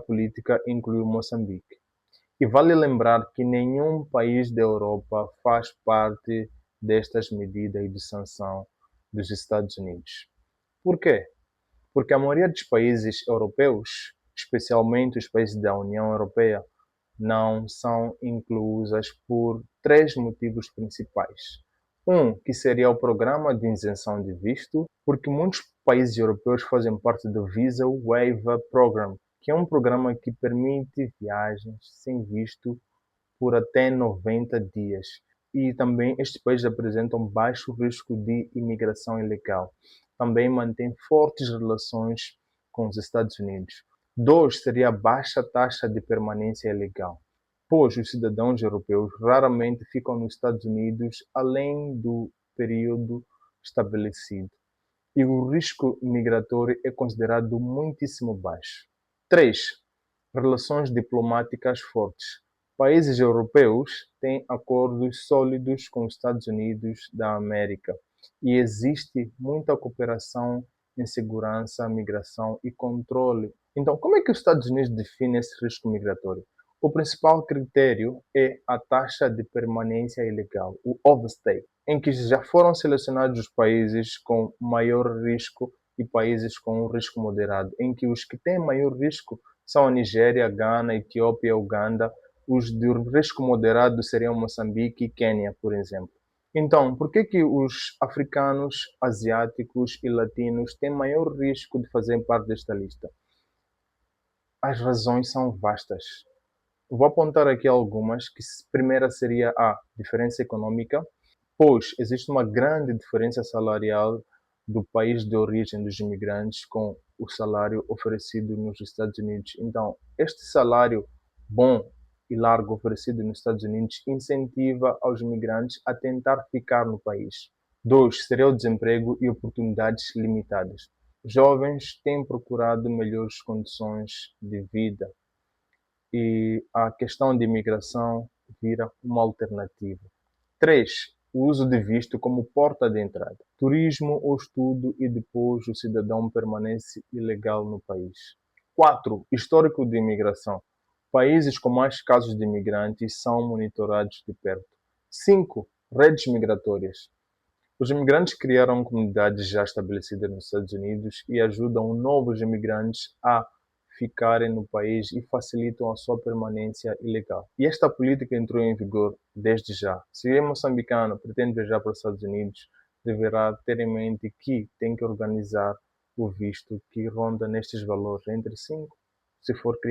política inclui Moçambique. E vale lembrar que nenhum país da Europa faz parte destas medidas de sanção dos Estados Unidos. Por quê? Porque a maioria dos países europeus, especialmente os países da União Europeia, não são inclusas por três motivos principais. Que seria o programa de isenção de visto, porque muitos países europeus fazem parte do Visa Waiver Program, que é um programa que permite viagens sem visto por até 90 dias. E também estes países apresentam baixo risco de imigração ilegal. Também mantém fortes relações com os Estados Unidos. 2 seria a baixa taxa de permanência ilegal, pois os cidadãos europeus raramente ficam nos Estados Unidos além do período estabelecido. E o risco migratório é considerado muitíssimo baixo. 3. Relações diplomáticas fortes. Países europeus têm acordos sólidos com os Estados Unidos da América e existe muita cooperação em segurança, migração e controle. Então, como é que os Estados Unidos definem esse risco migratório? O principal critério é a taxa de permanência ilegal, o overstay, em que já foram selecionados os países com maior risco e países com um risco moderado, em que os que têm maior risco são a Nigéria, Gana, Etiópia, Uganda. Os de risco moderado seriam Moçambique e Quênia, por exemplo. Então, por que os africanos, asiáticos e latinos têm maior risco de fazer parte desta lista? As razões são vastas. Vou apontar aqui algumas, que primeira seria a diferença econômica, pois existe uma grande diferença salarial do país de origem dos imigrantes com o salário oferecido nos Estados Unidos. Então, este salário bom e largo oferecido nos Estados Unidos incentiva aos imigrantes a tentar ficar no país. 2 seria o desemprego e oportunidades limitadas. Jovens têm procurado melhores condições de vida e a questão de imigração vira uma alternativa. 3. O uso de visto como porta de entrada. Turismo ou estudo e depois o cidadão permanece ilegal no país. 4. Histórico de imigração. Países com mais casos de imigrantes são monitorados de perto. 5. Redes migratórias. Os imigrantes criaram comunidades já estabelecidas nos Estados Unidos e ajudam novos imigrantes a ficarem no país e facilitam a sua permanência ilegal. E esta política entrou em vigor desde já. Se é moçambicano, pretende viajar para os Estados Unidos, deverá ter em mente que tem que organizar o visto que ronda nestes valores entre 5, se for criança,